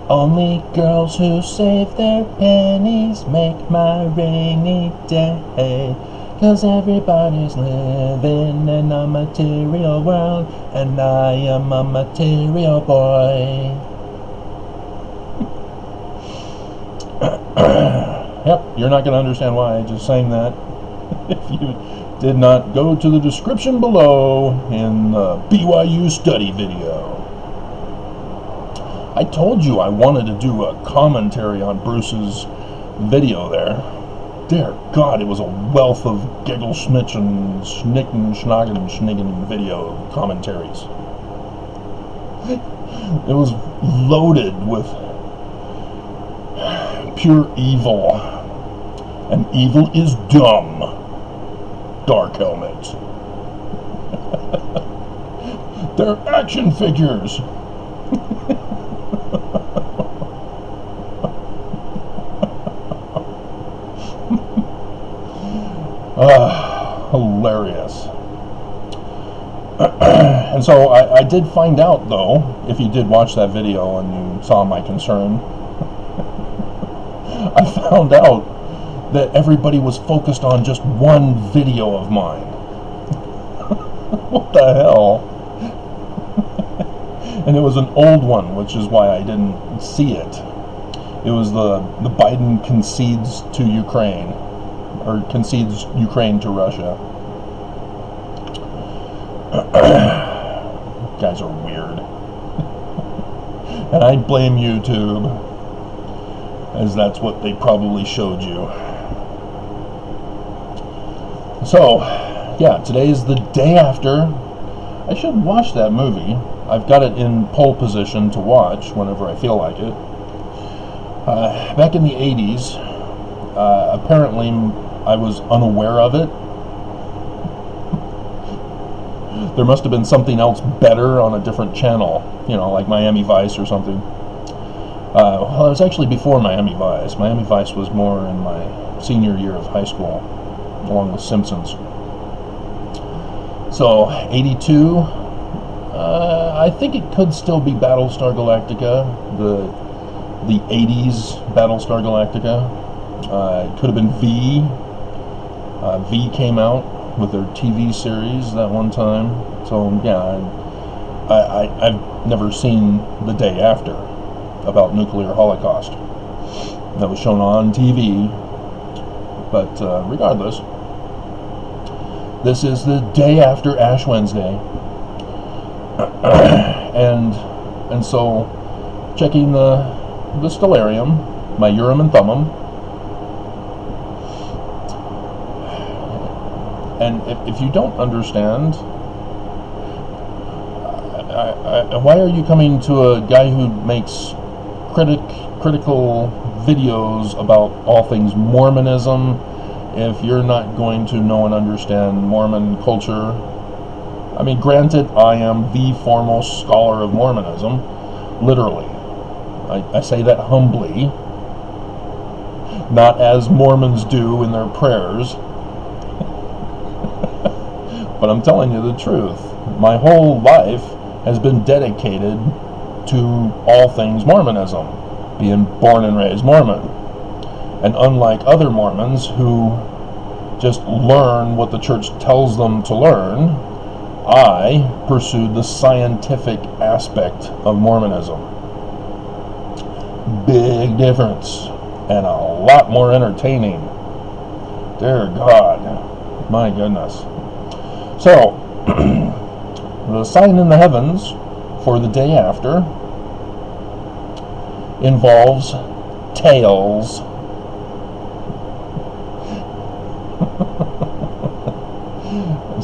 Only girls who save their pennies make my rainy day. 'Cause everybody's living in a material world, and I am a material boy. Yep, you're not going to understand why I just sang that if you did not go to the description below in the BYU study video. I told you I wanted to do a commentary on Bruce's video there. Dear God, it was a wealth of giggle, schmitch, and schnicken, schnoggin, schniggin video commentaries. It was loaded with pure evil. And evil is dumb. Dark Helmet. They're action figures. Hilarious. And so I did find out, though, if you did watch that video and you saw my concern, I found out that everybody was focused on just one video of mine. What the hell? And it was an old one, which is why I didn't see it. It was the Biden concedes to Ukraine, or concedes Ukraine to Russia. Guys are weird. And I blame YouTube, as that's what they probably showed you. So, yeah, today is the day after. I should watch that movie. I've got it in pole position to watch whenever I feel like it. Back in the 80s, apparently I was unaware of it. There must have been something else better on a different channel, you know, like Miami Vice or something. Well, it was actually before Miami Vice. Miami Vice was more in my senior year of high school, along with Simpsons. So, 82, I think it could still be Battlestar Galactica, the 80s Battlestar Galactica. It could have been V. V came out with their TV series that one time. So, yeah, I've never seen The Day After, about nuclear holocaust. That was shown on TV. But regardless, this is the day after Ash Wednesday. and so checking the stellarium, my Urim and Thummim, and if you don't understand, why are you coming to a guy who makes critical videos about all things Mormonism if you're not going to know and understand Mormon culture? I mean, granted, I am the foremost scholar of Mormonism, literally. I say that humbly, not as Mormons do in their prayers, but I'm telling you the truth. My whole life has been dedicated to all things Mormonism, being born and raised Mormon. And unlike other Mormons who just learn what the church tells them to learn, I pursued the scientific aspect of Mormonism. Big difference, and a lot more entertaining. Dear God, my goodness. So, the sign in the heavens for the day after involves tails.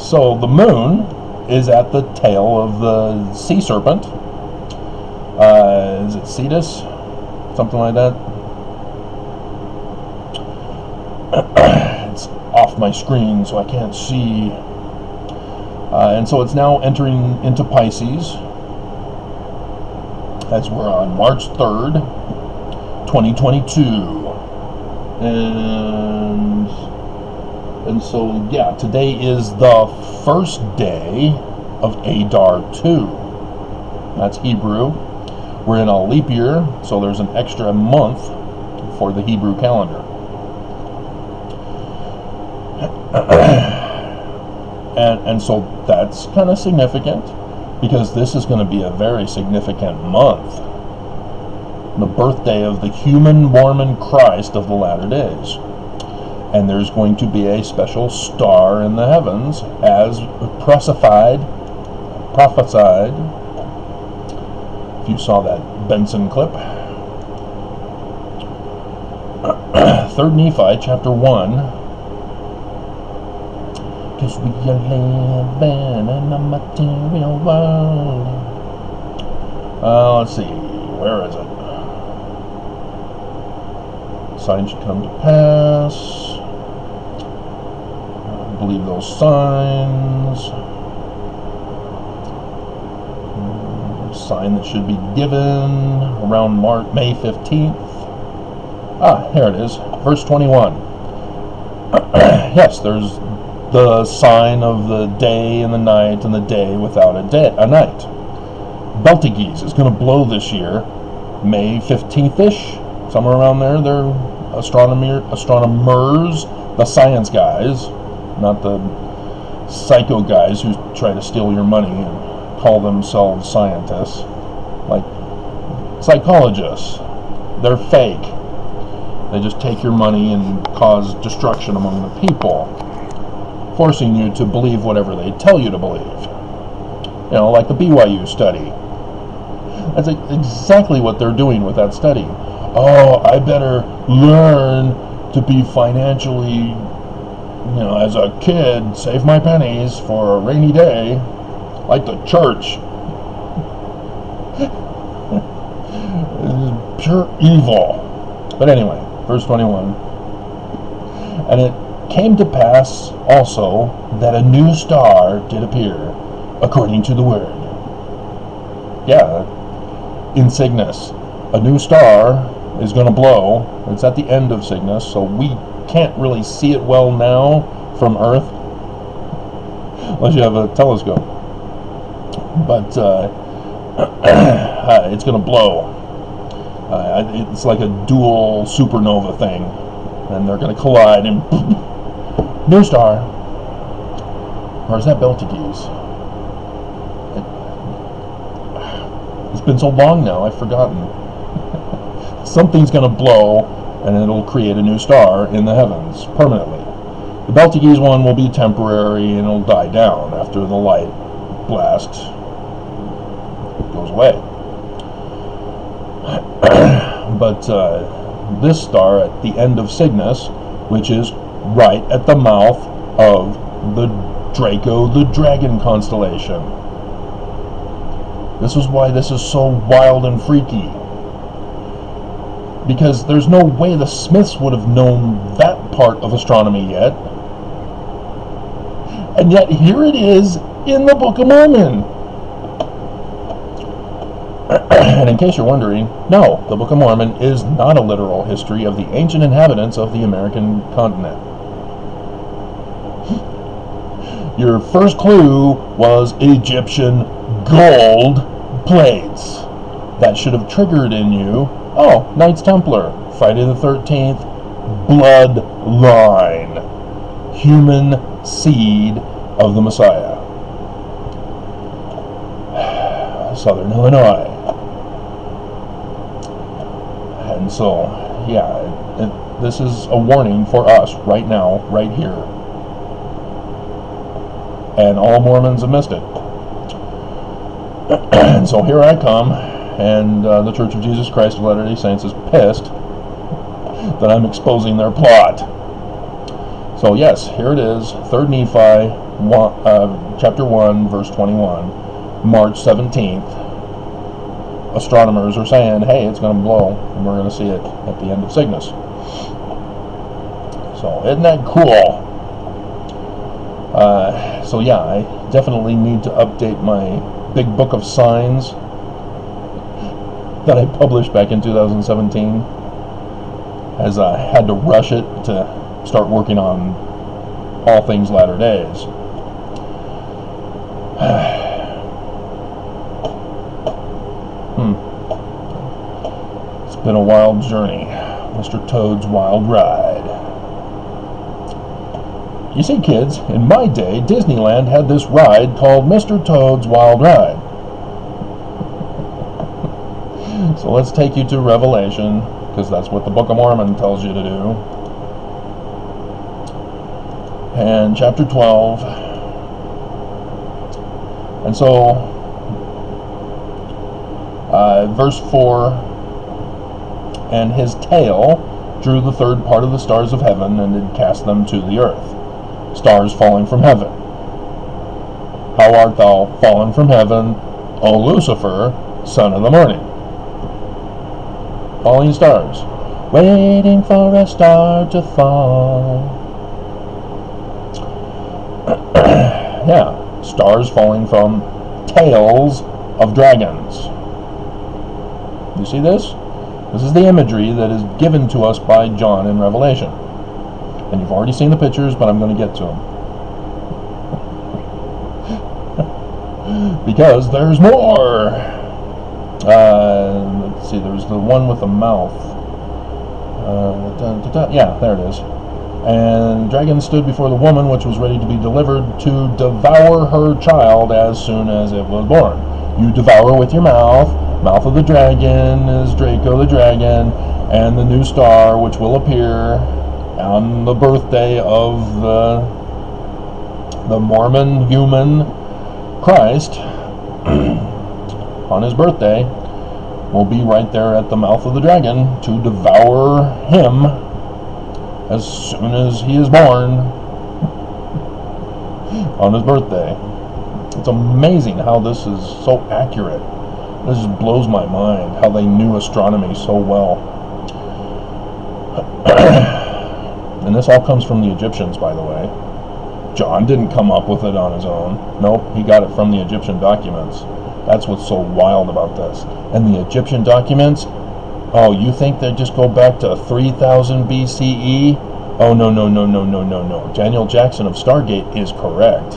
So the moon is at the tail of the sea serpent. Is it Cetus? Something like that. It's off my screen, so I can't see. And so it's now entering into Pisces, as we're on March 3rd, 2022. And so, yeah, today is the first day of Adar 2. That's Hebrew, We're in a leap year, so there's an extra month for the Hebrew calendar. And so that's kind of significant, because this is going to be a very significant month. The birthday of the human Mormon Christ of the latter days. And there's going to be a special star in the heavens, as prophesied. If you saw that Benson clip. 3rd Nephi, chapter 1. Because we are living in a material world. Let's see, where is it? Signs should come to pass. I believe those signs. Sign that should be given around May 15th. Here it is, verse 21. Yes, there's the sign of the day and the day without a night. Beltiges is going to blow this year, May 15th-ish, somewhere around there. They're astronomers, the science guys, not the psycho guys who try to steal your money and call themselves scientists, like psychologists. They're fake. They just take your money and cause destruction among the people, forcing you to believe whatever they tell you to believe. You know, like the BYU study. That's exactly what they're doing with that study. Oh, I better learn to be financially, as a kid, save my pennies for a rainy day, like the church. Pure evil. But anyway, verse 21. And it came to pass also that a new star did appear, according to the word. Yeah, in Cygnus. A new star is going to blow. It's at the end of Cygnus, so we can't really see it well now from Earth, unless you have a telescope. But it's going to blow. It's like a dual supernova thing, and they're going to collide and new star. Or is that Beltiges? It's been so long now, I've forgotten. Something's going to blow, and it'll create a new star in the heavens permanently. The Beltiges one will be temporary, and it'll die down after the light blast goes away. But this star at the end of Cygnus, which is right at the mouth of the Draco the Dragon constellation. This is why this is so wild and freaky. Because there's no way the Smiths would have known that part of astronomy yet. And yet here it is in the Book of Mormon. And in case you're wondering, no, the Book of Mormon is not a literal history of the ancient inhabitants of the American continent. Your first clue was Egyptian gold plates. That should have triggered in you, oh, Knights Templar, Friday the 13th, bloodline, human seed of the Messiah. Southern Illinois. And so, yeah, this is a warning for us right now, right here. And all Mormons have missed it. And so here I come, and the Church of Jesus Christ of Latter-day Saints is pissed that I'm exposing their plot. So yes, here it is, 3rd Nephi, chapter 1, verse 21, March 17th. Astronomers are saying, hey, it's going to blow, and we're going to see it at the end of Cygnus. So, isn't that cool? So yeah, I definitely need to update my big book of signs that I published back in 2017, as I had to rush it to start working on all things latter days. Been a wild journey. Mr. Toad's Wild Ride. You see, kids, in my day, Disneyland had this ride called Mr. Toad's Wild Ride. So let's take you to Revelation, because that's what the Book of Mormon tells you to do. And chapter 12. And so, verse 4, and his tail drew the third part of the stars of heaven, and did cast them to the earth. Stars falling from heaven. How art thou fallen from heaven, O Lucifer, son of the morning? Falling stars, waiting for a star to fall. Yeah, stars falling from tails of dragons. You see this? This is the imagery that is given to us by John in Revelation. And you've already seen the pictures, but I'm going to get to them. Because there's more! Let's see, there's the one with the mouth. Yeah, there it is. And the dragon stood before the woman, which was ready to be delivered, to devour her child as soon as it was born. You devour with your mouth. Mouth of the dragon is Draco the dragon, and the new star, which will appear on the birthday of the Mormon human Christ, on his birthday, will be right there at the mouth of the dragon to devour him as soon as he is born on his birthday. It's amazing how this is so accurate. This just blows my mind how they knew astronomy so well. And this all comes from the Egyptians, by the way. John didn't come up with it on his own. Nope, he got it from the Egyptian documents. That's what's so wild about this. And the Egyptian documents, oh, you think they just go back to 3000 BCE? Oh, no, no, no, no, no, no, no. Daniel Jackson of Stargate is correct.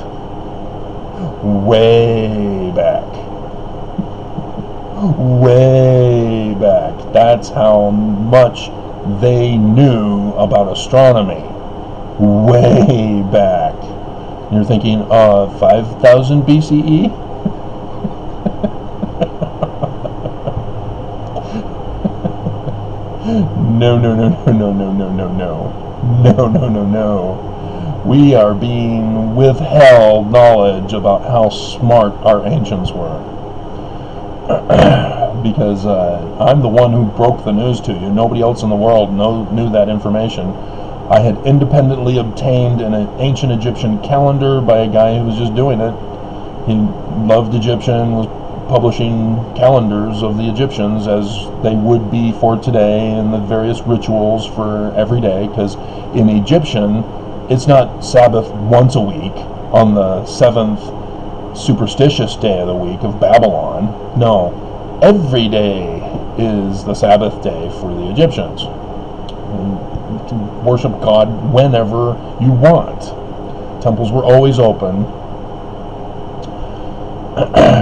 Way back. Way back. That's how much they knew about astronomy. Way back. You're thinking, 5000 BCE? No, no, no, no, no, no, no, no, no. No, no, no, no. We are being withheld knowledge about how smart our ancients were. Because I'm the one who broke the news to you. Nobody else in the world knew that information. I had independently obtained an ancient Egyptian calendar by a guy who was just doing it. He loved Egyptian, was publishing calendars of the Egyptians as they would be for today, and the various rituals for every day, because in Egyptian it's not Sabbath once a week on the 7th superstitious day of the week of Babylon. No, every day is the Sabbath day for the Egyptians. And you can worship God whenever you want. Temples were always open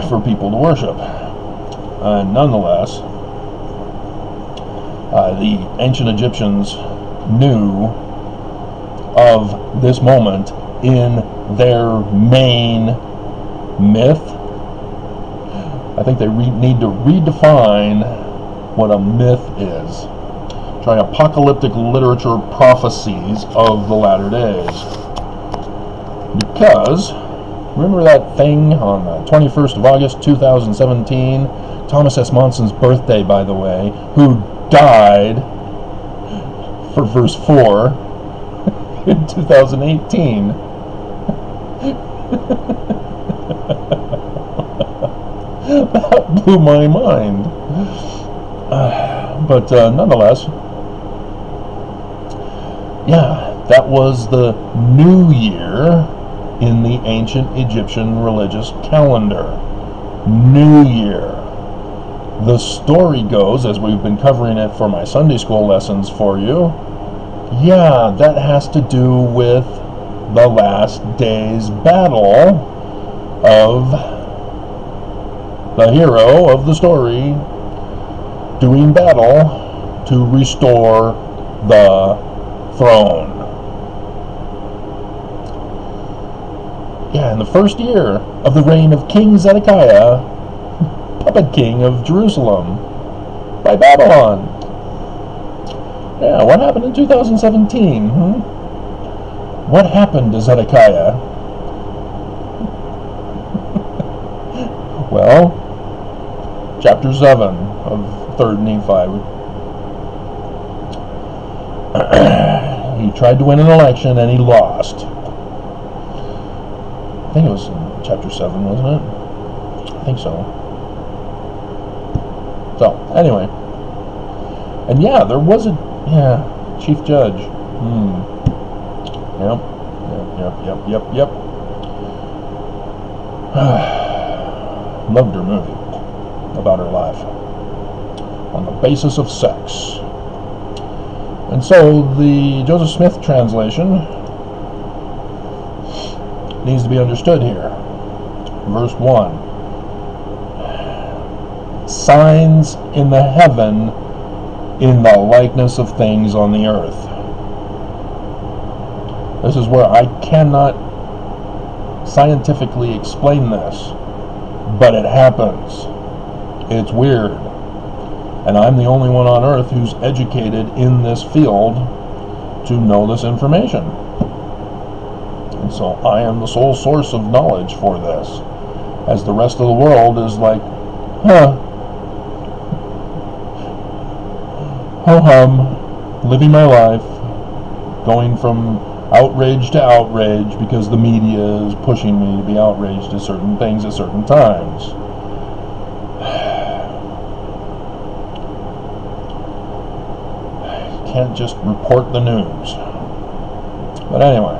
for people to worship. Nonetheless, the ancient Egyptians knew of this moment in their main myth. I think they need to redefine what a myth is. Try apocalyptic literature prophecies of the latter days. Because remember that thing on the 21st of August 2017? Thomas S. Monson's birthday, by the way, who died for verse 4 in 2018. That blew my mind. But nonetheless, yeah, that was the new year in the ancient Egyptian religious calendar. New Year. The story goes, as we've been covering it for my Sunday school lessons for you, yeah, that has to do with the last day's battle of the hero of the story doing battle to restore the throne. Yeah, in the first year of the reign of King Zedekiah, puppet king of Jerusalem, by Babylon. Yeah, what happened in 2017? What happened to Zedekiah? Well, chapter 7 of 3rd Nephi. He tried to win an election and he lost. I think it was in chapter 7, wasn't it? I think so. So, anyway. And yeah, there was a chief judge. Yep. Loved her movie about her life on the basis of sex. And so the Joseph Smith translation needs to be understood here. Verse 1. Signs in the heaven in the likeness of things on the earth. This is where I cannot scientifically explain this, but it happens. It's weird. And I'm the only one on earth who's educated in this field to know this information. And so I am the sole source of knowledge for this, as the rest of the world is like, ho-hum, living my life, going from outrage to outrage because the media is pushing me to be outraged at certain things at certain times. Can't just report the news. But anyway.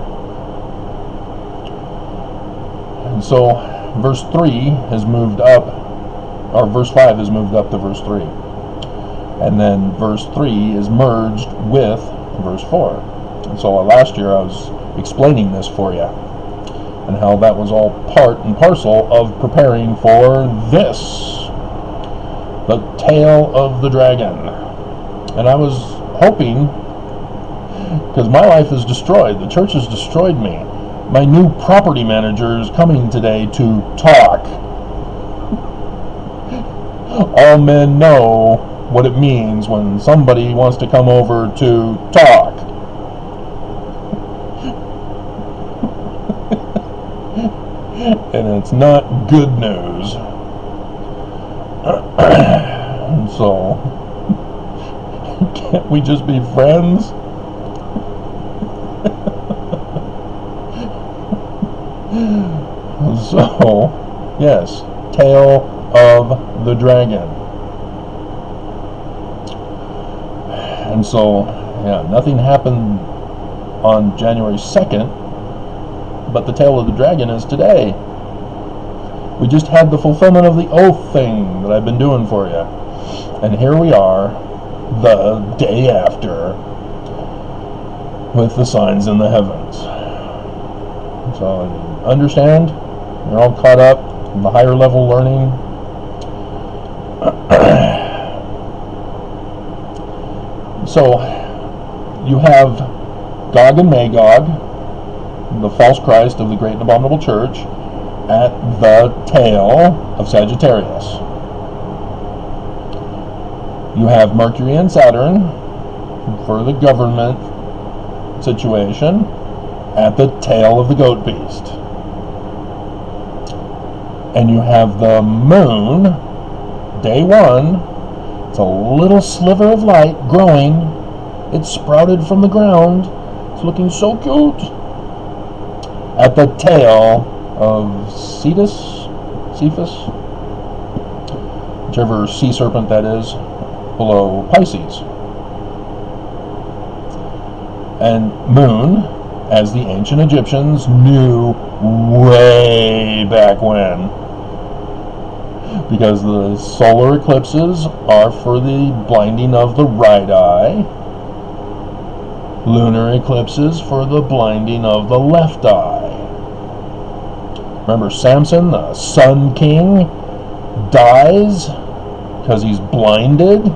And so verse 3 has moved up, or verse 5 has moved up to verse 3. And then verse 3 is merged with verse 4. And so last year I was explaining this for you, and how that was all part and parcel of preparing for this, the tail of the dragon. And I was hoping, because my life is destroyed, the church has destroyed me. My new property manager is coming today to talk. All men know what it means when somebody wants to come over to talk. And it's not good news. And so, can't we just be friends? So, yes, tail of the dragon. And so, yeah, nothing happened on January 2nd, but the tail of the dragon is today. We just had the fulfillment of the oath thing that I've been doing for you. And here we are, the day after, with the signs in the heavens. So, understand? You're all caught up in the higher level learning. So, you have Gog and Magog, the false Christ of the great and abominable church, at the tail of Sagittarius. You have Mercury and Saturn for the government situation at the tail of the goat beast. And you have the moon, day 1, it's a little sliver of light growing. It's sprouted from the ground. It's looking so cute. At the tail of Cephas, whichever sea serpent that is, below Pisces. And moon, as the ancient Egyptians knew way back when, because the solar eclipses are for the blinding of the right eye, lunar eclipses for the blinding of the left eye. Remember Samson, the Sun King, dies because he's blinded?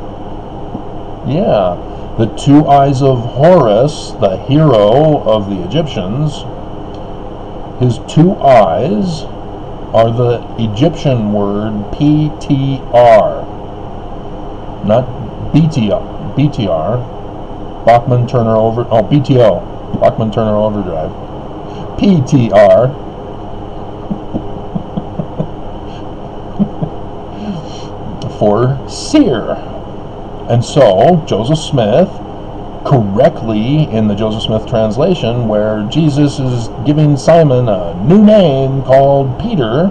Yeah, the two eyes of Horus, the hero of the Egyptians, his two eyes are the Egyptian word PTR, not BTR, Bachman-Turner BTO, Bachman-Turner Overdrive, PTR, for seer. And so, Joseph Smith, correctly in the Joseph Smith translation, where Jesus is giving Simon a new name called Peter,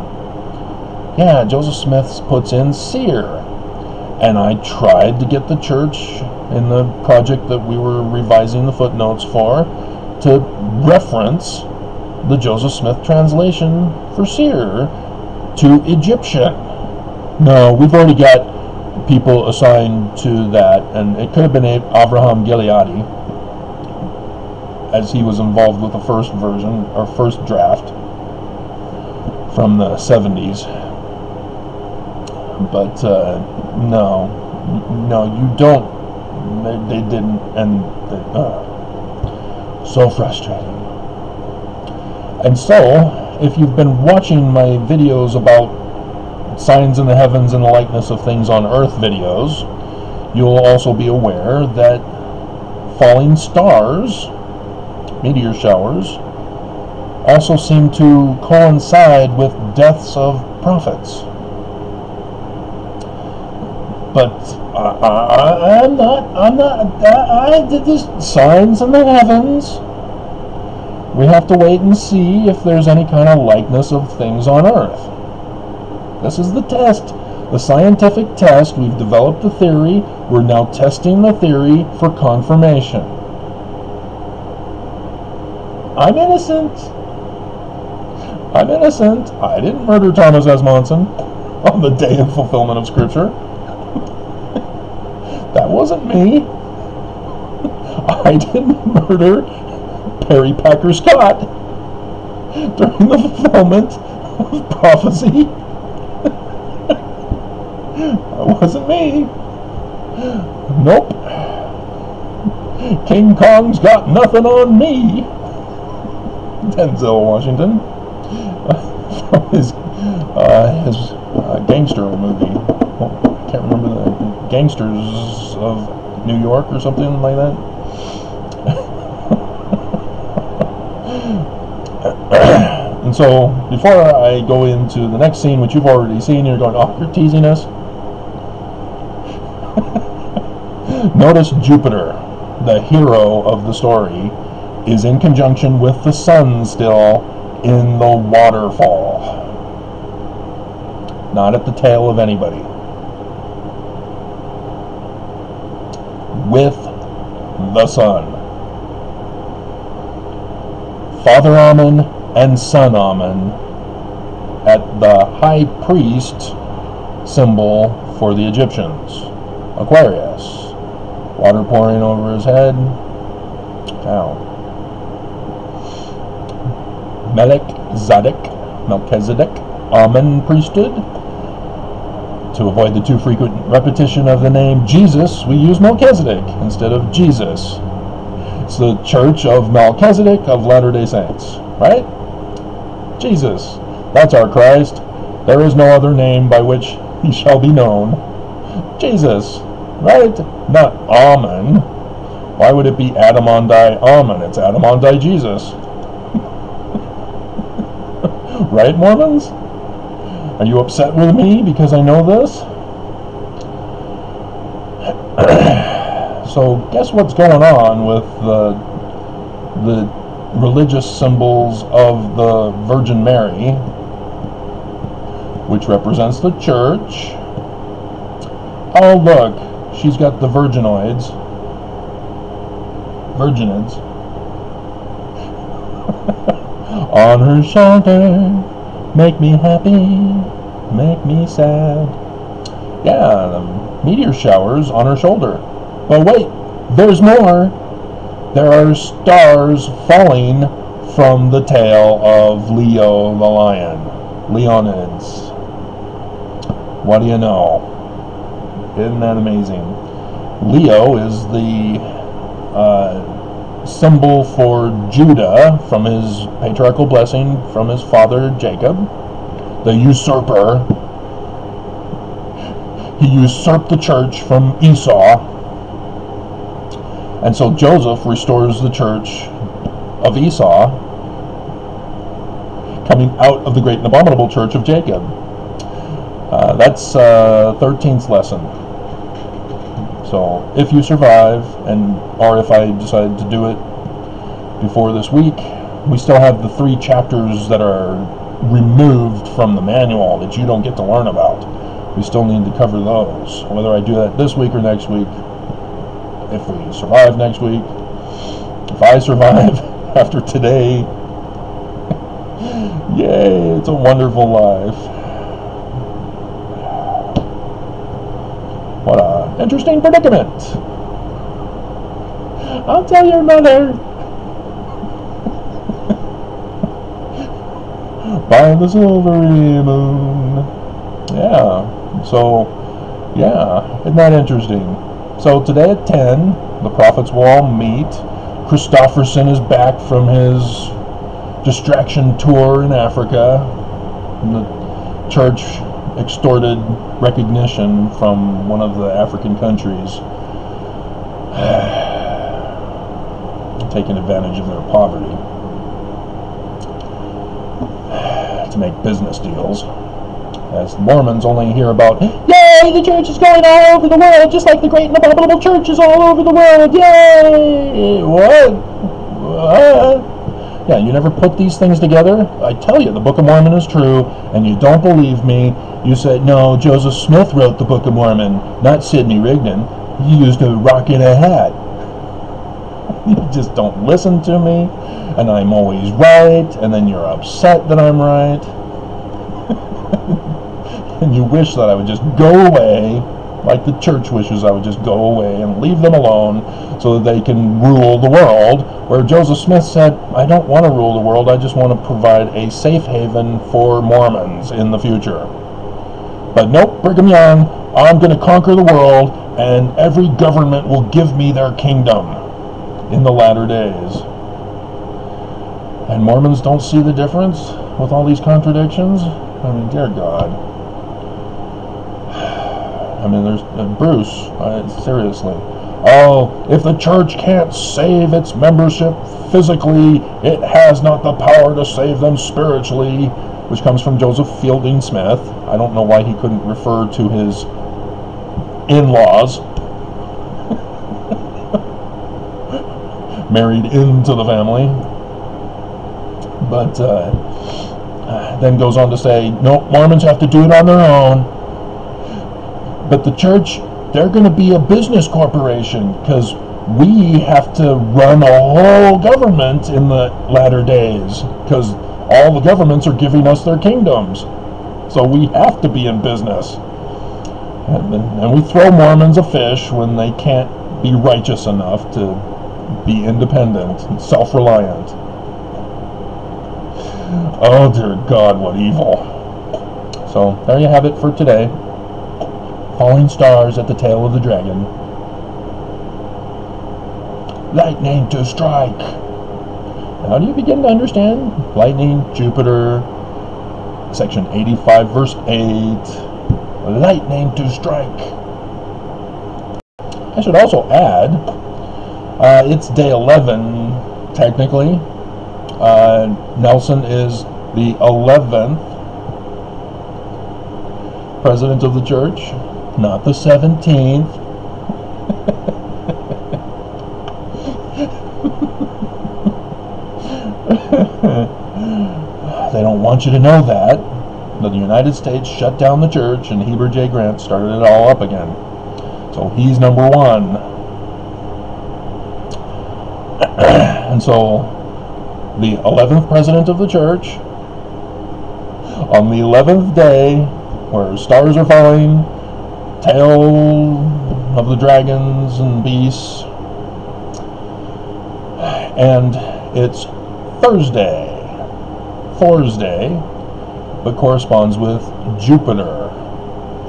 yeah, Joseph Smith puts in seer. And I tried to get the church in the project that we were revising the footnotes for to reference the Joseph Smith translation for seer to Egyptian. No, we've already got people assigned to that, and it could have been Avraham Gileadi, as he was involved with the first version, or first draft from the 70s. But no, you don't. They didn't, and so frustrating. And so, if you've been watching my videos about signs in the heavens and the likeness of things on earth videos, you'll also be aware that falling stars, meteor showers, also seem to coincide with deaths of prophets. But I did this signs in the heavens. We have to wait and see if there's any kind of likeness of things on earth. This is the test, the scientific test. We've developed the theory. We're now testing the theory for confirmation. I'm innocent. I'm innocent. I didn't murder Thomas S. Monson on the day of fulfillment of Scripture. That wasn't me. I didn't murder Perry Packer Scott during the fulfillment of prophecy. That wasn't me. Nope. King Kong's got nothing on me. Denzel Washington. From his gangster movie. I can't remember the Gangsters of New York or something like that. And so, before I go into the next scene, which you've already seen, you're going, oh, you're teasing us. Notice Jupiter, the hero of the story, is in conjunction with the sun still in the waterfall. Not at the tail of anybody. With the sun. Father Amen and Son Amen at the high priest symbol for the Egyptians, Aquarius. Water pouring over his head. Ow. Melchizedek, Amen priesthood. To avoid the too frequent repetition of the name Jesus, we use Melchizedek instead of Jesus. It's the Church of Melchizedek of Latter-day Saints, right? Jesus, that's our Christ. There is no other name by which he shall be known. Jesus, right? Not Amen. Why would it be Adamandi Amen? It's Adamandi Jesus. Right, Mormons? Are you upset with me because I know this? So, guess what's going on with the religious symbols of the Virgin Mary, which represents the church. Oh, look, she's got the virginids. On her shoulder, make me happy, make me sad. Yeah, the meteor showers on her shoulder. But wait, there's more. There are stars falling from the tail of Leo the lion. Leonids. What do you know? Isn't that amazing? Leo is the symbol for Judah from his patriarchal blessing from his father Jacob, the usurper. He usurped the church from Esau, and so Joseph restores the church of Esau, coming out of the great and abominable church of Jacob. That's 13th lesson. So if you survive, or if I decide to do it before this week, we still have the 3 chapters that are removed from the manual that you don't get to learn about. We still need to cover those, whether I do that this week or next week. If we survive next week, if I survive after today, yay, it's a wonderful life. What an interesting predicament. I'll tell your mother. By the silvery moon. Yeah. So, yeah, isn't that interesting? So today at 10, the prophets will all meet. Christofferson is back from his distraction tour in Africa. And the church extorted recognition from one of the African countries, taking advantage of their poverty to make business deals. As Mormons only hear about, yay, the church is going all over the world, just like the great and abominable church is all over the world, yay! What? Yeah, you never put these things together? I tell you, the Book of Mormon is true, and you don't believe me. You say, no, Joseph Smith wrote the Book of Mormon, not Sidney Rigdon. He used a rock in a hat. You just don't listen to me, and I'm always right, and then you're upset that I'm right. And you wish that I would just go away, like the church wishes I would just go away and leave them alone so that they can rule the world, where Joseph Smith said, I don't want to rule the world, I just want to provide a safe haven for Mormons in the future. But nope, Brigham Young, I'm going to conquer the world, and every government will give me their kingdom in the latter days. And Mormons don't see the difference with all these contradictions? I mean, dear God. I mean, there's Bruce, seriously. Oh, if the church can't save its membership physically, it has not the power to save them spiritually, which comes from Joseph Fielding Smith. I don't know why he couldn't refer to his in-laws. Married into the family. But then goes on to say, no, Mormons have to do it on their own. But the church, they're going to be a business corporation because we have to run a whole government in the latter days because all the governments are giving us their kingdoms. So we have to be in business. And we throw Mormons a fish when they can't be righteous enough to be independent and self-reliant. Oh dear God, what evil. So there you have it for today. Falling stars at the tail of the dragon. Lightning to strike. Now do you begin to understand? Lightning, Jupiter, section 85, verse 8. Lightning to strike. I should also add, it's day 11, technically. Nelson is the 11th president of the church, not the 17th. They don't want you to know that. The United States shut down the church and Heber J. Grant started it all up again. So he's number 1. And so the 11th president of the church, on the 11th day, where stars are falling, tail of the dragons and beasts, and it's Thursday, but corresponds with Jupiter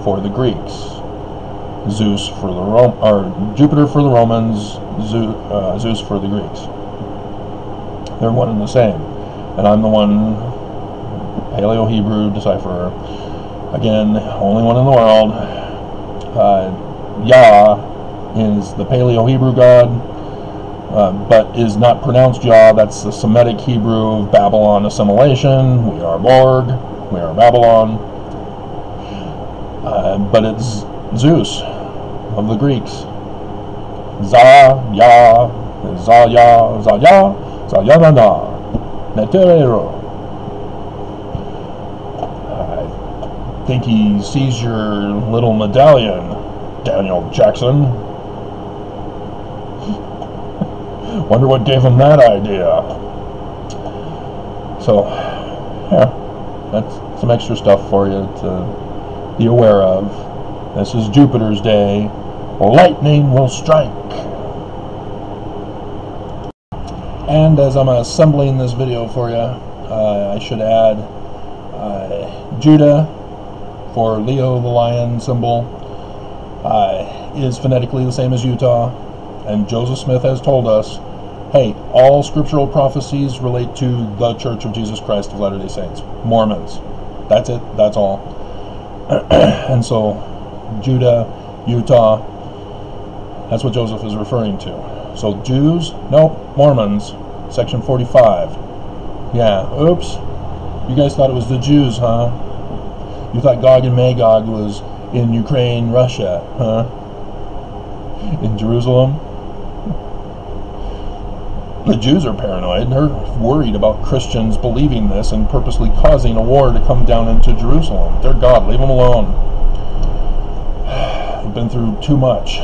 for the Greeks. Zeus for the or Jupiter for the Romans, Zeus for the Greeks. They're one and the same, and I'm the one Paleo-Hebrew decipherer. Again, only one in the world. Yah is the Paleo-Hebrew god, but is not pronounced Yah. That's the Semitic Hebrew of Babylon assimilation. We are Borg, we are Babylon. But it's Zeus of the Greeks. Za-Ya, Za-Ya, Za-Ya, Za-Ya-Na-Na, Neterero. I think he sees your little medallion, Daniel Jackson. Wonder what gave him that idea. So, yeah, that's some extra stuff for you to be aware of. This is Jupiter's day. Lightning will strike. And as I'm assembling this video for you, I should add Judah for Leo the lion symbol is phonetically the same as Utah, and Joseph Smith has told us, hey, all scriptural prophecies relate to the Church of Jesus Christ of Latter-day Saints, Mormons. That's it, that's all. And so Judah, Utah, that's what Joseph is referring to. So Jews, nope, Mormons, section 45. Yeah, oops, you guys thought it was the Jews, huh? You thought Gog and Magog was in Ukraine, Russia, huh? In Jerusalem? The Jews are paranoid. They're worried about Christians believing this and purposely causing a war to come down into Jerusalem. Dear God, leave them alone. They've been through too much.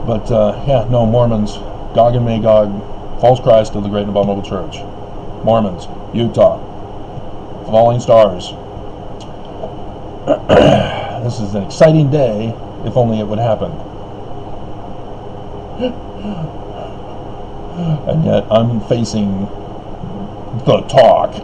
But, yeah, no, Mormons, Gog and Magog, false Christ of the Great and Abominable Church. Mormons, Utah, falling stars. This is an exciting day, if only it would happen. And yet I'm facing the talk.